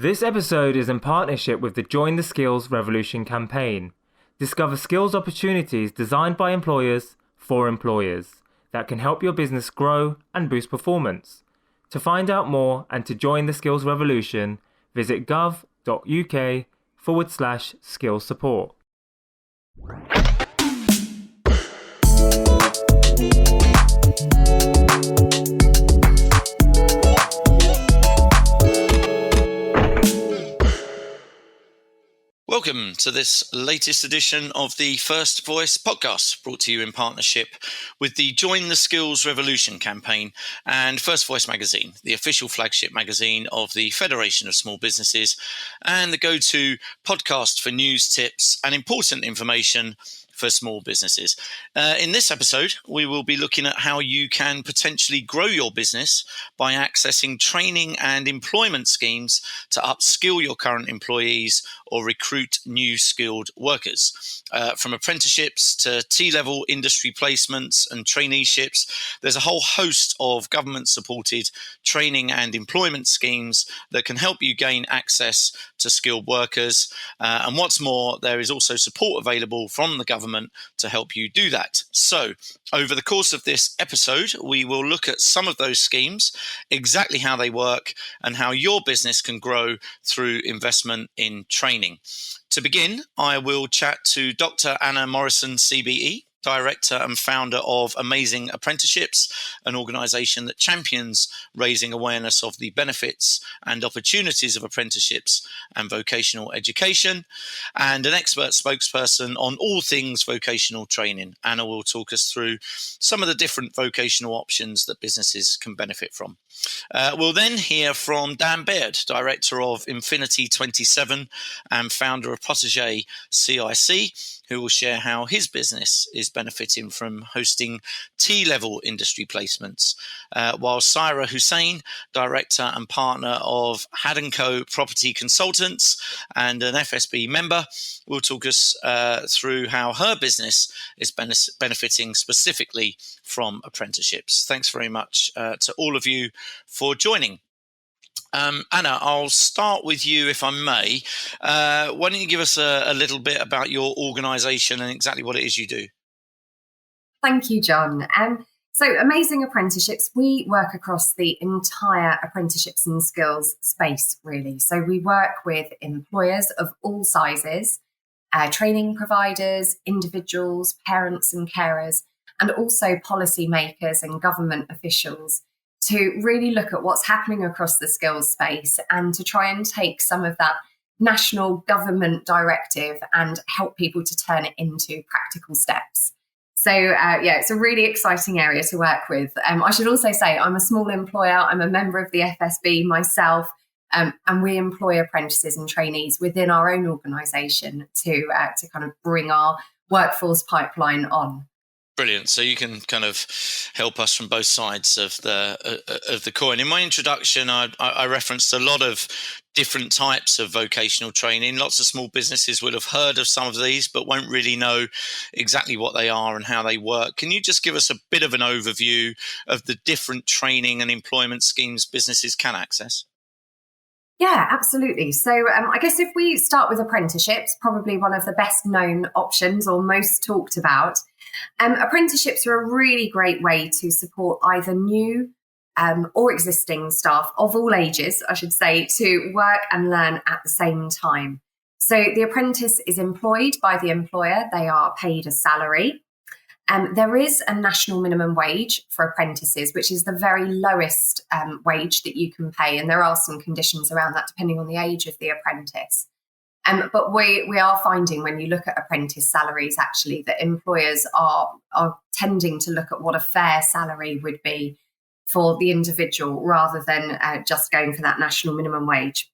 This episode is in partnership with the Join the Skills Revolution campaign. Discover skills opportunities designed by employers for employers that can help your business grow and boost performance. To find out more and to join the skills revolution, visit gov.uk/skills support. Welcome to this latest edition of the First Voice Podcast, brought to you in partnership with the Join the Skills Revolution campaign and First Voice magazine, the official flagship magazine of the Federation of Small Businesses and the go-to podcast for news, tips and important information for small businesses. In this episode, we will be looking at how you can potentially grow your business by accessing training and employment schemes to upskill your current employees or recruit new skilled workers. From apprenticeships to T-level industry placements and traineeships, there's a whole host of government-supported training and employment schemes that can help you gain access to skilled workers. And what's more, there is also support available from the government to help you do that. So, over the course of this episode, we will look at some of those schemes, exactly how they work, and how your business can grow through investment in training. To begin, I will chat to Dr. Anna Morrison, CBE, Director and founder of Amazing Apprenticeships, an organisation that champions raising awareness of the benefits and opportunities of apprenticeships and vocational education, and an expert spokesperson on all things vocational training. Anna will talk us through some of the different vocational options that businesses can benefit from. We'll then hear from Dan Baird, Director of Infinity 27 and founder of Protégé CIC, who will share how his business is benefiting from hosting T-level industry placements, while Saira Hussain, Director and Partner of Had & Co Property Consultants and an FSB member, will talk us through how her business is benefiting specifically from apprenticeships. Thanks very much to all of you for joining. Anna, I'll start with you if I may. Why don't you give us a little bit about your organisation and exactly what it is you do? Thank you, John. So Amazing Apprenticeships, we work across the entire apprenticeships and skills space, really. So we work with employers of all sizes, training providers, individuals, parents and carers, and also policymakers and government officials to really look at what's happening across the skills space and to try and take some of that national government directive and help people to turn it into practical steps. So, it's a really exciting area to work with. I should also say I'm a small employer. I'm a member of the FSB myself, and we employ apprentices and trainees within our own organisation to kind of bring our workforce pipeline on. Brilliant. So you can kind of help us from both sides of the coin. In my introduction, I referenced a lot of different types of vocational training. Lots of small businesses will have heard of some of these, but won't really know exactly what they are and how they work. Can you just give us a bit of an overview of the different training and employment schemes businesses can access? Yeah, absolutely. So I guess if we start with apprenticeships, probably one of the best known options or most talked about. Apprenticeships are a really great way to support either new or existing staff of all ages, I should say, to work and learn at the same time. So the apprentice is employed by the employer. They are paid a salary. There is a national minimum wage for apprentices, which is the very lowest wage that you can pay. And there are some conditions around that depending on the age of the apprentice. But we are finding when you look at apprentice salaries, actually, that employers are tending to look at what a fair salary would be for the individual rather than just going for that national minimum wage.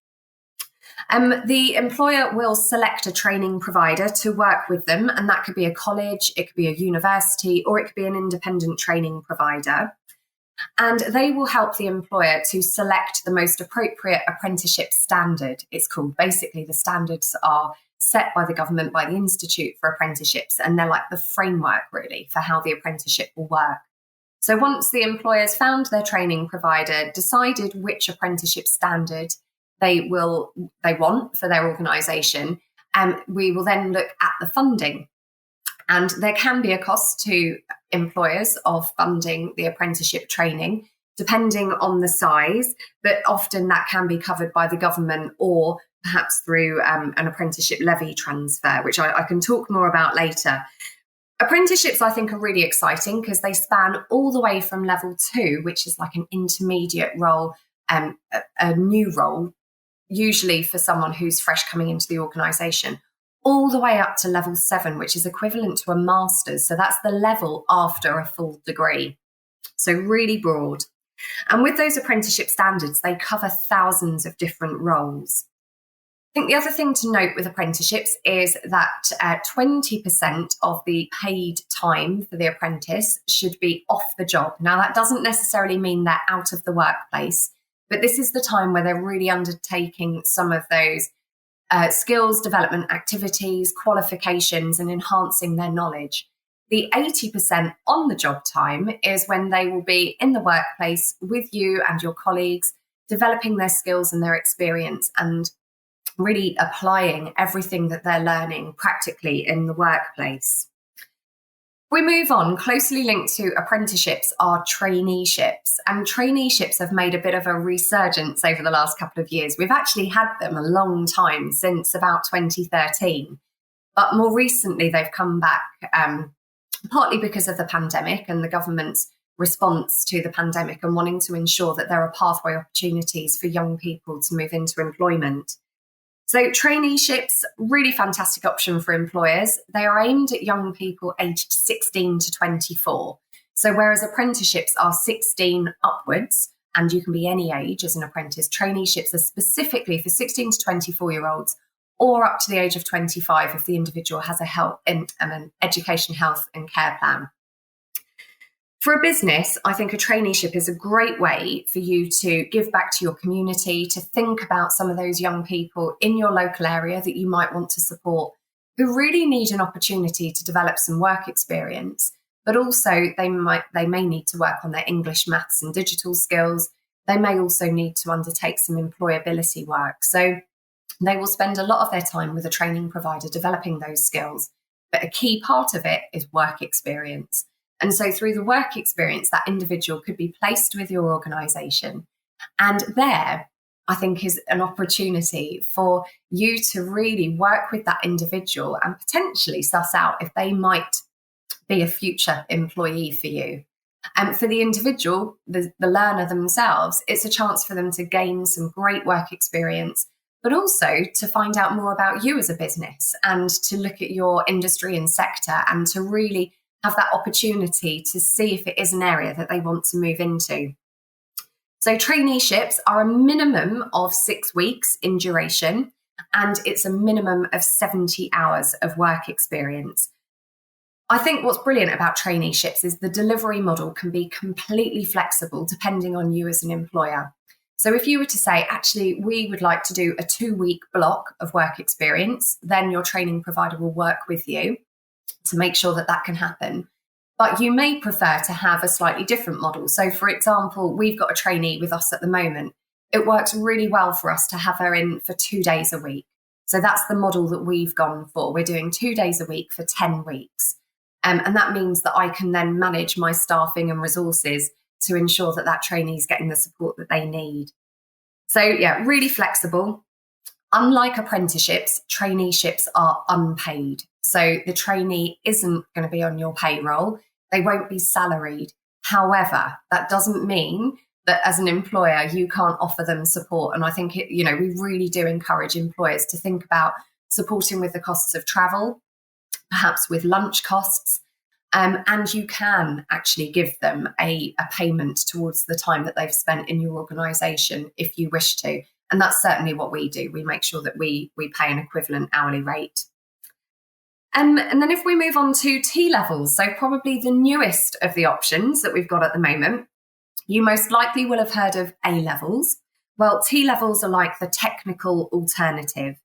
The employer will select a training provider to work with them, and that could be a college, it could be a university, or it could be an independent training provider. And they will help the employer to select the most appropriate apprenticeship standard, it's called. Basically, the standards are set by the government, by the Institute for Apprenticeships, and they're like the framework, really, for how the apprenticeship will work. So once the employer's found their training provider, decided which apprenticeship standard they want for their organisation. We will then look at the funding. And there can be a cost to employers of funding the apprenticeship training, depending on the size, but often that can be covered by the government or perhaps through an apprenticeship levy transfer, which I can talk more about later. Apprenticeships, I think, are really exciting because they span all the way from level 2, which is like an intermediate role, a new role, usually for someone who's fresh coming into the organisation, all the way up to level 7, which is equivalent to a master's. So that's the level after a full degree. So really broad. And with those apprenticeship standards, they cover thousands of different roles. I think the other thing to note with apprenticeships is that 20% of the paid time for the apprentice should be off the job. Now, that doesn't necessarily mean they're out of the workplace, but this is the time where they're really undertaking some of those skills development activities, qualifications, and enhancing their knowledge. The 80% on the job time is when they will be in the workplace with you and your colleagues, developing their skills and their experience and really applying everything that they're learning practically in the workplace. We move on. Closely linked to apprenticeships are traineeships, and traineeships have made a bit of a resurgence over the last couple of years. We've actually had them a long time, since about 2013, but more recently they've come back, partly because of the pandemic and the government's response to the pandemic and wanting to ensure that there are pathway opportunities for young people to move into employment. So traineeships, really fantastic option for employers. They are aimed at young people aged 16 to 24. So whereas apprenticeships are 16 upwards, and you can be any age as an apprentice, traineeships are specifically for 16 to 24-year-olds or up to the age of 25 if the individual has an education, health and care plan. For a business, I think a traineeship is a great way for you to give back to your community, to think about some of those young people in your local area that you might want to support, who really need an opportunity to develop some work experience, but also they may need to work on their English, maths and digital skills. They may also need to undertake some employability work. So they will spend a lot of their time with a training provider developing those skills. But a key part of it is work experience. And so through the work experience, that individual could be placed with your organisation. And there, I think, is an opportunity for you to really work with that individual and potentially suss out if they might be a future employee for you. And for the individual, the learner themselves, it's a chance for them to gain some great work experience, but also to find out more about you as a business and to look at your industry and sector and to really have that opportunity to see if it is an area that they want to move into. So traineeships are a minimum of 6 weeks in duration, and it's a minimum of 70 hours of work experience. I think what's brilliant about traineeships is the delivery model can be completely flexible depending on you as an employer. So if you were to say, actually, we would like to do a 2-week block of work experience, then your training provider will work with you to make sure that that can happen. But you may prefer to have a slightly different model. So, for example, we've got a trainee with us at the moment. It works really well for us to have her in for 2 days a week. So that's the model that we've gone for. We're doing 2 days a week for 10 weeks. And that means that I can then manage my staffing and resources to ensure that that trainee is getting the support that they need. So, yeah, really flexible. Unlike apprenticeships, traineeships are unpaid. So the trainee isn't going to be on your payroll. They won't be salaried. However, that doesn't mean that as an employer, you can't offer them support. And I think, we really do encourage employers to think about supporting with the costs of travel, perhaps with lunch costs. And you can actually give them a payment towards the time that they've spent in your organisation if you wish to. And that's certainly what we do. We make sure that we pay an equivalent hourly rate. And then if we move on to T-levels, so probably the newest of the options that we've got at the moment, you most likely will have heard of A-levels. Well, T-levels are like the technical alternative.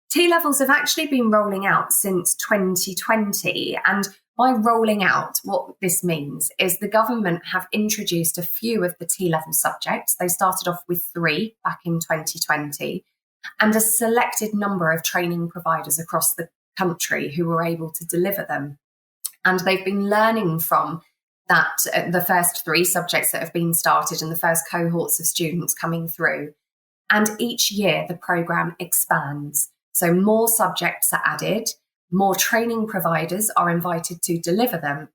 T-levels have actually been rolling out since 2020. And by rolling out, what this means is the government have introduced a few of the T-level subjects. They started off with 3 back in 2020, and a selected number of training providers across the country who were able to deliver them. And they've been learning from that, the first 3 subjects that have been started and the first cohorts of students coming through. And each year the programme expands. So more subjects are added, more training providers are invited to deliver them.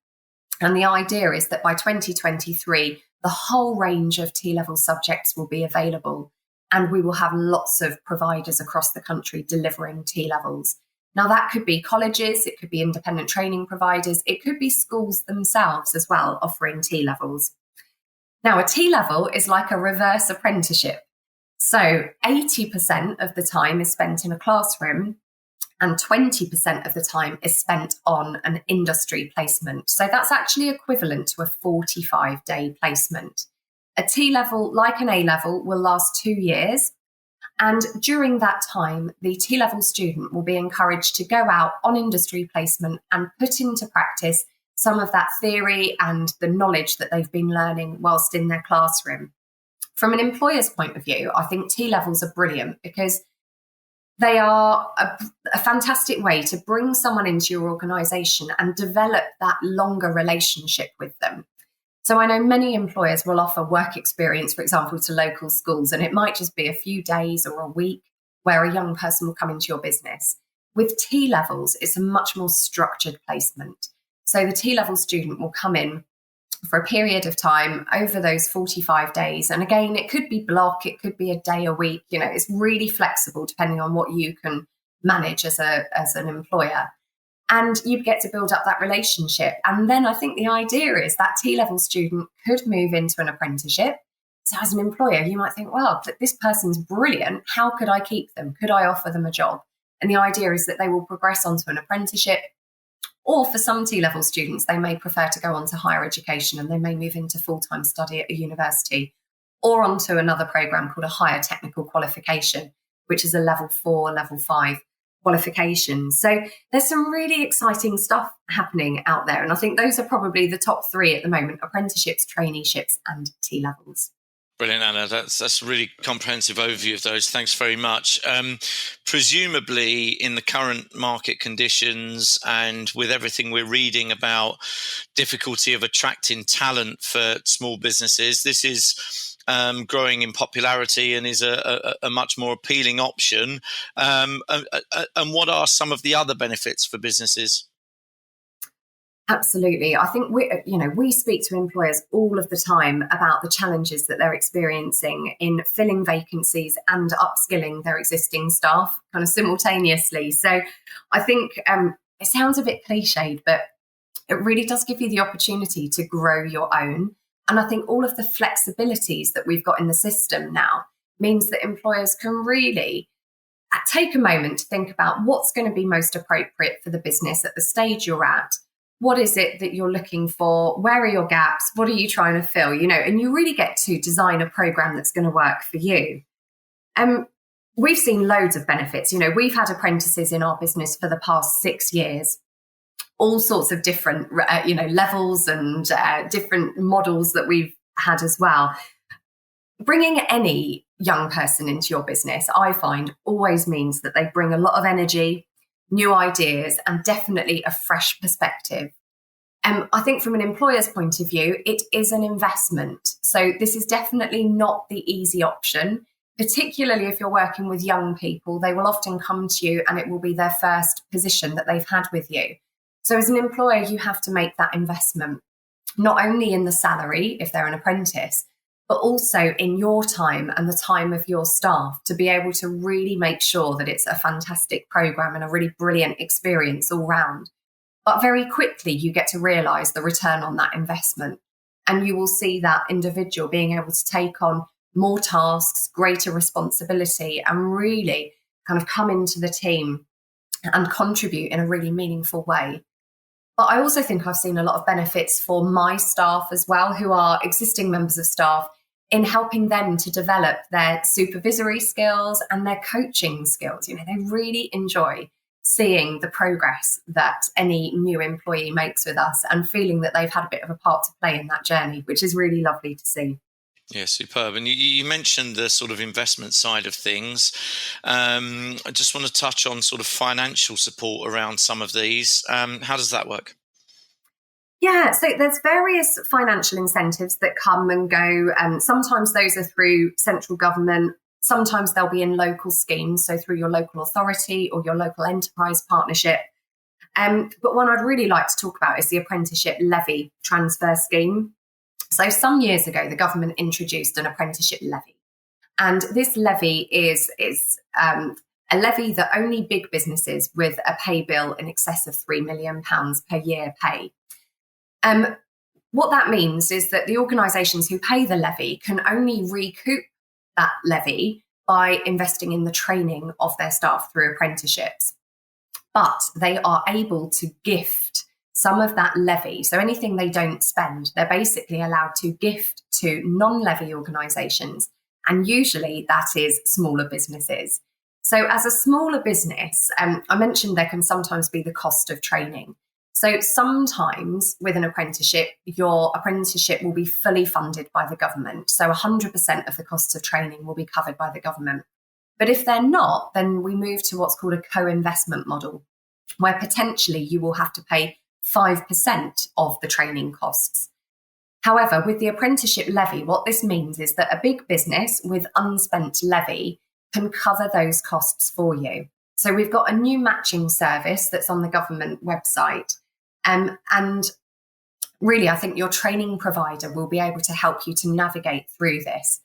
And the idea is that by 2023, the whole range of T-level subjects will be available, and we will have lots of providers across the country delivering T-levels. Now, that could be colleges, it could be independent training providers, it could be schools themselves as well offering T-levels. Now, a T-level is like a reverse apprenticeship. So 80% of the time is spent in a classroom and 20% of the time is spent on an industry placement. So that's actually equivalent to a 45-day placement. A T-level, like an A-level, will last 2 years. And during that time, the T-level student will be encouraged to go out on industry placement and put into practice some of that theory and the knowledge that they've been learning whilst in their classroom. From an employer's point of view, I think T-levels are brilliant because they are a fantastic way to bring someone into your organisation and develop that longer relationship with them. So I know many employers will offer work experience, for example, to local schools, and it might just be a few days or a week where a young person will come into your business. With T-levels, it's a much more structured placement. So the T-level student will come in for a period of time over those 45 days. And again, it could be block, it could be a day a week. You know, it's really flexible depending on what you can manage as an employer. And you get to build up that relationship. And then I think the idea is that T-level student could move into an apprenticeship. So as an employer, you might think, well, this person's brilliant. How could I keep them? Could I offer them a job? And the idea is that they will progress onto an apprenticeship. Or for some T-level students, they may prefer to go on to higher education and they may move into full-time study at a university or onto another programme called a higher technical qualification, which is a level 4, level 5 qualification. So there's some really exciting stuff happening out there. And I think those are probably the top 3 at the moment: apprenticeships, traineeships and T-levels. Brilliant, Anna. That's a really comprehensive overview of those. Thanks very much. Presumably, in the current market conditions and with everything we're reading about difficulty of attracting talent for small businesses, this is growing in popularity and is a much more appealing option. And what are some of the other benefits for businesses? Absolutely. I think we speak to employers all of the time about the challenges that they're experiencing in filling vacancies and upskilling their existing staff kind of simultaneously. So I think it sounds a bit cliched, but it really does give you the opportunity to grow your own. And I think all of the flexibilities that we've got in the system now means that employers can really take a moment to think about what's going to be most appropriate for the business at the stage you're at. What is it that you're looking for? Where are your gaps? What are you trying to fill? And you really get to design a program that's going to work for you. We've seen loads of benefits. We've had apprentices in our business for the past 6 years, all sorts of different, levels and different models that we've had as well. Bringing any young person into your business, I find, always means that they bring a lot of energy, new ideas, and definitely a fresh perspective. I think from an employer's point of view, it is an investment. So this is definitely not the easy option, particularly if you're working with young people. They will often come to you and it will be their first position that they've had with you. So as an employer, you have to make that investment, not only in the salary, if they're an apprentice, but also in your time and the time of your staff to be able to really make sure that it's a fantastic program and a really brilliant experience all round. But very quickly, you get to realise the return on that investment, and you will see that individual being able to take on more tasks, greater responsibility, and really kind of come into the team and contribute in a really meaningful way. But I also think I've seen a lot of benefits for my staff as well, who are existing members of staff, in helping them to develop their supervisory skills and their coaching skills. They really enjoy seeing the progress that any new employee makes with us and feeling that they've had a bit of a part to play in that journey, which is really lovely to see. Yeah, superb. And you mentioned the sort of investment side of things. I just want to touch on sort of financial support around some of these. How does that work? Yeah, so there's various financial incentives that come and go. Sometimes those are through central government. Sometimes they'll be in local schemes, so through your local authority or your local enterprise partnership. But one I'd really like to talk about is the Apprenticeship Levy transfer scheme. So some years ago, the government introduced an apprenticeship levy. And this levy is a levy that only big businesses with a pay bill in excess of £3 million per year pay. What that means is that the organisations who pay the levy can only recoup that levy by investing in the training of their staff through apprenticeships. But they are able to gift some of that levy. So anything they don't spend, they're basically allowed to gift to non-levy organisations. And usually that is smaller businesses. So as a smaller business, I mentioned there can sometimes be the cost of training. So sometimes with an apprenticeship, your apprenticeship will be fully funded by the government. So 100% of the costs of training will be covered by the government. But if they're not, then we move to what's called a co-investment model, where potentially you will have to pay 5% of the training costs. However, with the apprenticeship levy, what this means is that a big business with unspent levy can cover those costs for you. So we've got a new matching service that's on the government website. And really, I think your training provider will be able to help you to navigate through this.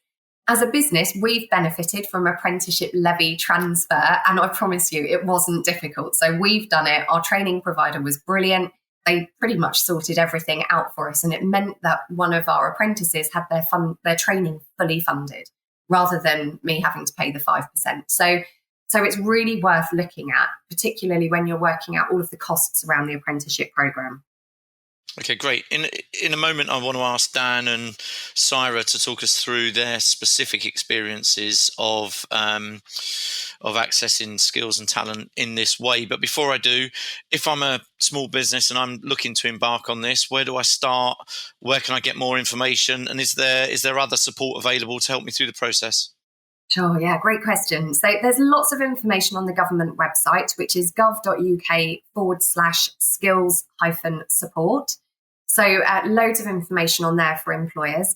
As a business, we've benefited from apprenticeship levy transfer, and I promise you, it wasn't difficult. So we've done it. Our training provider was brilliant. They pretty much sorted everything out for us, and it meant that one of our apprentices had their training fully funded, rather than me having to pay the 5%. So it's really worth looking at, particularly when you're working out all of the costs around the apprenticeship programme. Okay, great. In a moment, I want to ask Dan and Syra to talk us through their specific experiences of accessing skills and talent in this way. But before I do, if I'm a small business and I'm looking to embark on this, where do I start? Where can I get more information? And is there other support available to help me through the process? Sure, yeah, great question. So there's lots of information on the government website, which is gov.uk/skills-support. So loads of information on there for employers.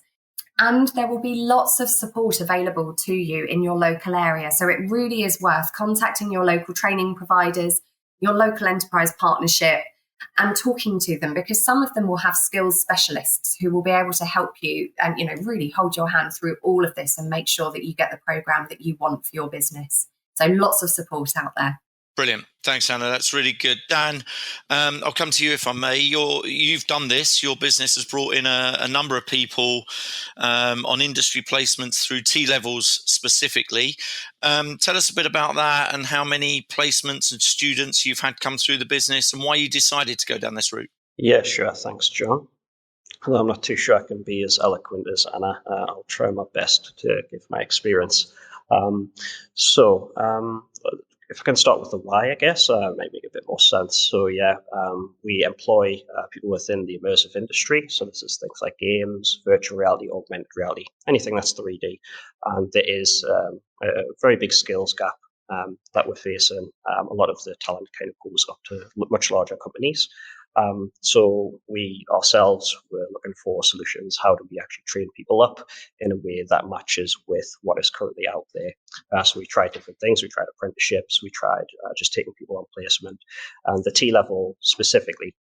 And there will be lots of support available to you in your local area. So it really is worth contacting your local training providers, your local enterprise partnership, and talking to them, because some of them will have skills specialists who will be able to help you and, really hold your hand through all of this and make sure that you get the program that you want for your business. So lots of support out there. Brilliant. Thanks, Anna. That's really good. Dan, I'll come to you if I may. You've done this. Your business has brought in a number of people on industry placements through T-levels specifically. Tell us a bit about that and how many placements and students you've had come through the business and why you decided to go down this route. Yeah, sure. Thanks, John. Although I'm not too sure I can be as eloquent as Anna, I'll try my best to give my experience. If I can start with the why, I guess, might make a bit more sense. So we employ people within the immersive industry. So this is things like games, virtual reality, augmented reality, anything that's 3D. And there is a very big skills gap that we're facing. A lot of the talent kind of goes up to much larger companies. So we ourselves were looking for solutions. How do we actually train people up in a way that matches with what is currently out there? So we tried different things. We tried apprenticeships. We tried just taking people on placement. And the T-level specifically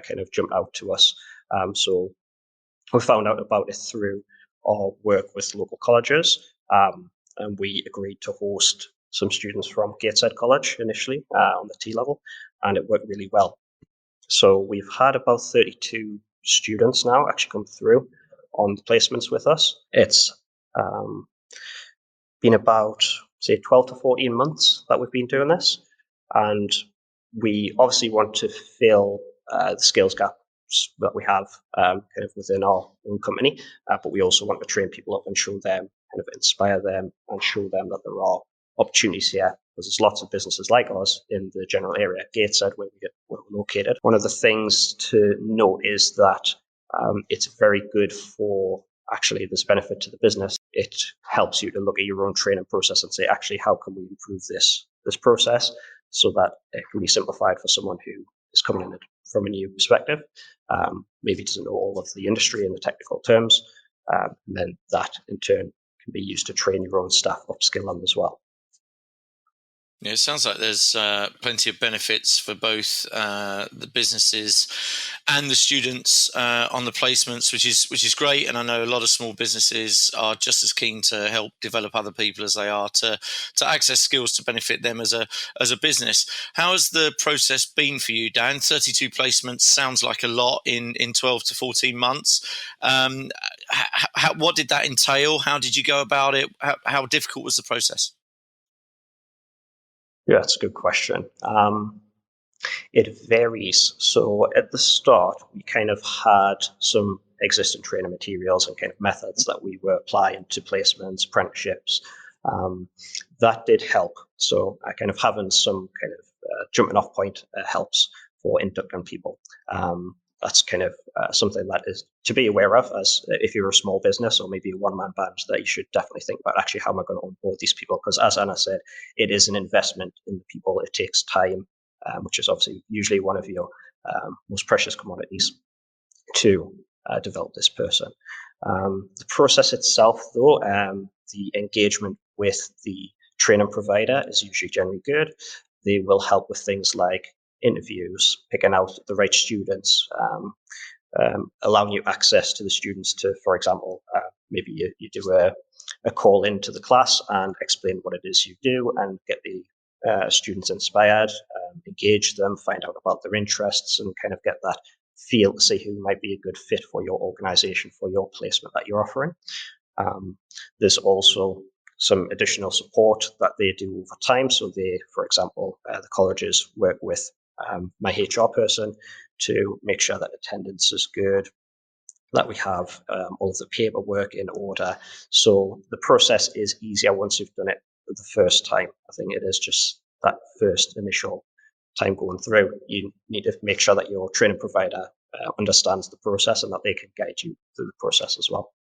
kind of jumped out to us. So we found out about it through our work with local colleges. And we agreed to host some students from Gateshead College initially on the T-level. And it worked really well. So we've had about 32 students now actually come through on placements with us. It's been about, say, 12 to 14 months that we've been doing this. And we obviously want to fill the skills gaps that we have kind of within our own company, but we also want to train people up and show them, kind of inspire them and show them that there are opportunities here because there's lots of businesses like us in the general area, Gateshead, where we're located. One of the things to note is that it's very good for, actually, there's benefit to the business. It helps you to look at your own training process and say, actually, how can we improve this process so that it can be simplified for someone who is coming in from a new perspective, maybe doesn't know all of the industry and the technical terms, and then that in turn can be used to train your own staff, upskill them as well. Yeah, it sounds like there's plenty of benefits for both the businesses and the students on the placements, which is great. And I know a lot of small businesses are just as keen to help develop other people as they are to access skills to benefit them as a business. How has the process been for you, Dan? 32 placements sounds like a lot in 12 to 14 months. What did that entail? How did you go about it? How difficult was the process? Yeah, that's a good question. It varies. So at the start, we kind of had some existing training materials and kind of methods that we were applying to placements, apprenticeships. That did help. So kind of having some kind of jumping off point helps for inducting people. That's kind of something that is to be aware of, as if you're a small business or maybe a one-man band, that you should definitely think about actually how am I going to onboard these people, because as Anna said, it is an investment in the people. It takes time, which is obviously usually one of your most precious commodities, to develop this person. The process itself, though, the engagement with the training provider is usually generally good. They will help with things like interviews, picking out the right students, allowing you access to the students to, for example, maybe you do a call into the class and explain what it is you do and get the students inspired, engage them, find out about their interests, and kind of get that feel to see who might be a good fit for your organization, for your placement that you're offering. There's also some additional support that they do over time. So they, for example, the colleges work with my HR person to make sure that attendance is good, that we have all of the paperwork in order. So the process is easier once you've done it the first time. I think it is just that first initial time going through. You need to make sure that your training provider understands the process and that they can guide you through the process as well.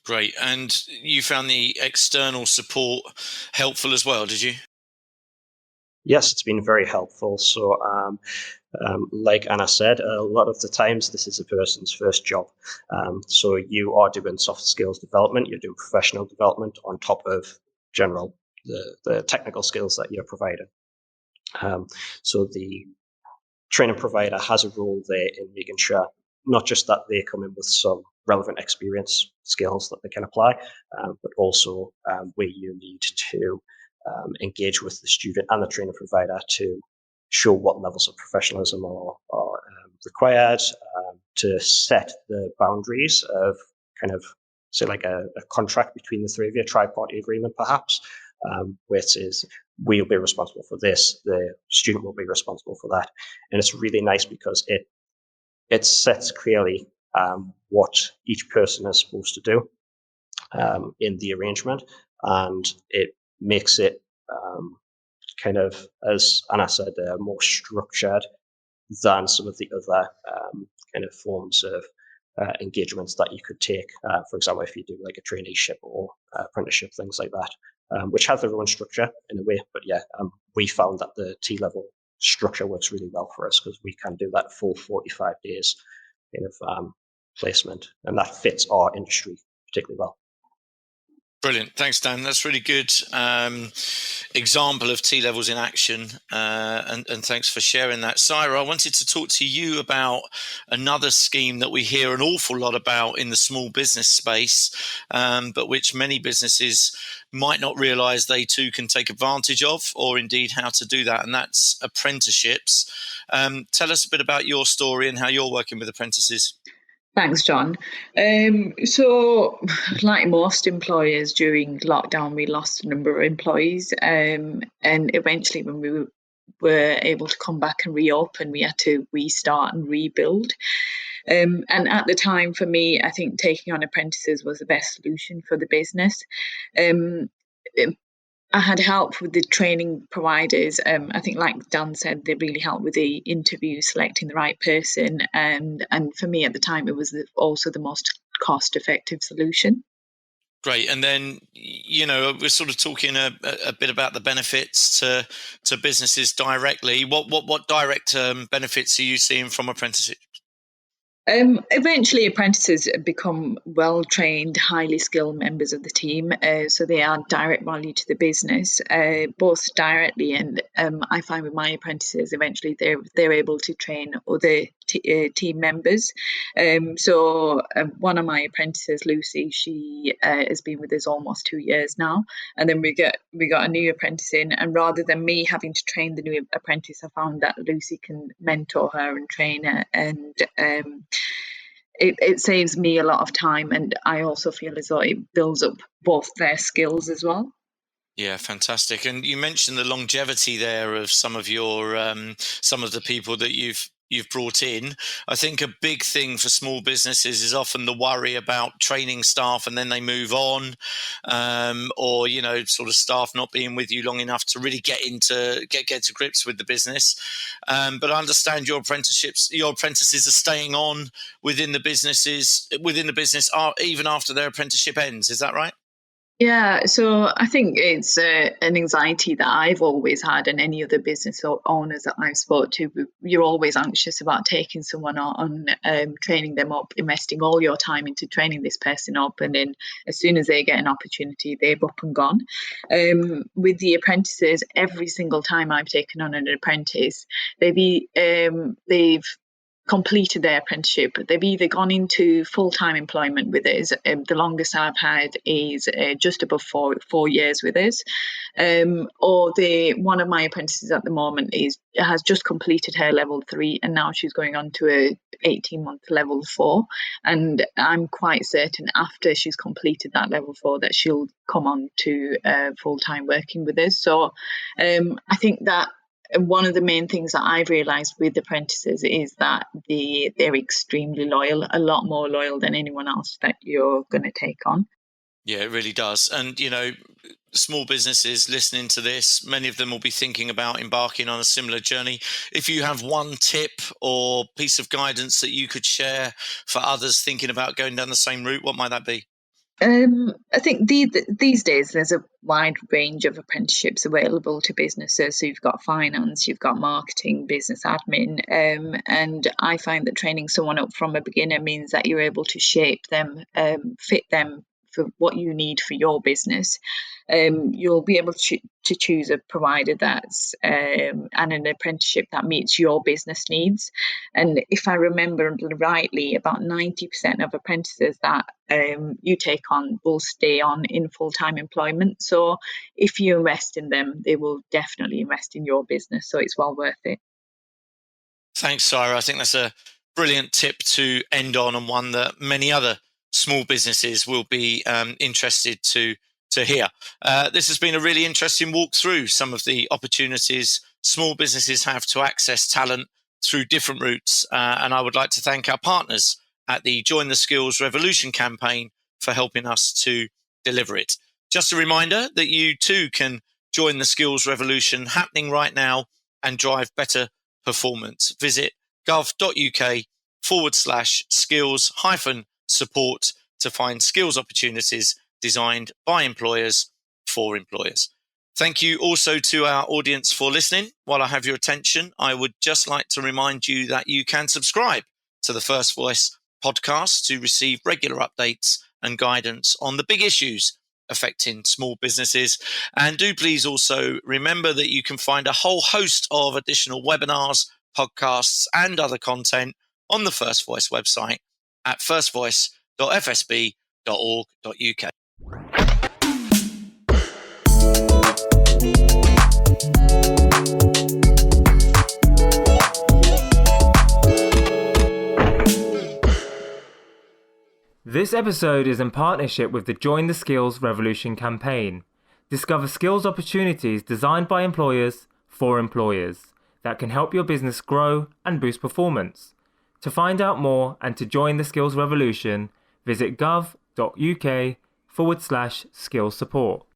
Great. And you found the external support helpful as well, did you? Yes, it's been very helpful. So like Anna said, a lot of the times this is a person's first job. So you are doing soft skills development, you're doing professional development on top of general, the technical skills that you're providing. So the training provider has a role there in making sure not just that they come in with some relevant experience, skills that they can apply, but also where you need to engage with the student and the training provider to show what levels of professionalism are required, to set the boundaries of kind of, say, like a contract between the three of you, a tri-party agreement perhaps, which is we'll be responsible for this, the student will be responsible for that. And it's really nice because it sets clearly what each person is supposed to do in the arrangement, and it makes it kind of, as Anna said, more structured than some of the other kind of forms of engagements that you could take. For example, if you do like a traineeship or apprenticeship, things like that, which have their own structure in a way. But yeah, we found that the T-level structure works really well for us because we can do that full 45 days kind of placement, and that fits our industry particularly well. Brilliant. Thanks, Dan. That's really good example of T-levels in action. And thanks for sharing that. Syra, I wanted to talk to you about another scheme that we hear an awful lot about in the small business space, but which many businesses might not realise they too can take advantage of, or indeed how to do that. And that's apprenticeships. Tell us a bit about your story and how you're working with apprentices. Thanks, John. So, like most employers during lockdown, we lost a number of employees. And eventually, when we were able to come back and reopen, we had to restart and rebuild. And at the time, for me, I think taking on apprentices was the best solution for the business. I had help with the training providers. I think, like Dan said, they really helped with the interview, selecting the right person. And for me at the time, it was also the most cost-effective solution. Great. And then, we're sort of talking a bit about the benefits to businesses directly. What direct benefits are you seeing from apprenticeships? Eventually, apprentices become well-trained, highly skilled members of the team, so they are direct value to the business, both directly and I find with my apprentices, eventually they're able to train other team members. So one of my apprentices, Lucy, she has been with us almost 2 years now, and then we got a new apprentice in, and rather than me having to train the new apprentice, I found that Lucy can mentor her and train her, and it saves me a lot of time, and I also feel as though it builds up both their skills as well. Yeah, fantastic. And you mentioned the longevity there of some of the people that you've brought in. I think a big thing for small businesses is often the worry about training staff and then they move on, or sort of staff not being with you long enough to really get to grips with the business. But I understand your apprentices are staying on within the business even after their apprenticeship ends. Is that right? Yeah, so I think it's an anxiety that I've always had, and any other business owners that I've spoke to. You're always anxious about taking someone on, training them up, investing all your time into training this person up, and then as soon as they get an opportunity, they've up and gone. With the apprentices, every single time I've taken on an apprentice, they've completed their apprenticeship. They've either gone into full-time employment with us. The longest I've had is just above four years with us. Or one of my apprentices at the moment has just completed her level 3, and now she's going on to a 18-month level 4. And I'm quite certain after she's completed that level 4 that she'll come on to full-time working with us. So I think that one of the main things that I've realised with apprentices is that they're extremely loyal, a lot more loyal than anyone else that you're going to take on. Yeah, it really does. And, small businesses listening to this, many of them will be thinking about embarking on a similar journey. If you have one tip or piece of guidance that you could share for others thinking about going down the same route, what might that be? I think these days there's a wide range of apprenticeships available to businesses. So you've got finance, you've got marketing, business admin, and I find that training someone up from a beginner means that you're able to shape them, fit them for what you need for your business. You'll be able to choose a provider that's and an apprenticeship that meets your business needs. And if I remember rightly, about 90% of apprentices that you take on will stay on in full-time employment. So if you invest in them, they will definitely invest in your business. So it's well worth it. Thanks, Sarah. I think that's a brilliant tip to end on, and one that many other small businesses will be interested to hear. This has been a really interesting walk through some of the opportunities small businesses have to access talent through different routes. And I would like to thank our partners at the Join the Skills Revolution campaign for helping us to deliver it. Just a reminder that you too can join the Skills Revolution happening right now and drive better performance. Visit gov.uk/skills-support to find skills opportunities designed by employers for employers. Thank you also to our audience for listening. While I have your attention, I would just like to remind you that you can subscribe to the First Voice podcast to receive regular updates and guidance on the big issues affecting small businesses. And do please also remember that you can find a whole host of additional webinars, podcasts, and other content on the First Voice website at firstvoice.fsb.org.uk. This episode is in partnership with the Join the Skills Revolution campaign. Discover skills opportunities designed by employers for employers that can help your business grow and boost performance. To find out more and to join the Skills Revolution, visit gov.uk/skills support.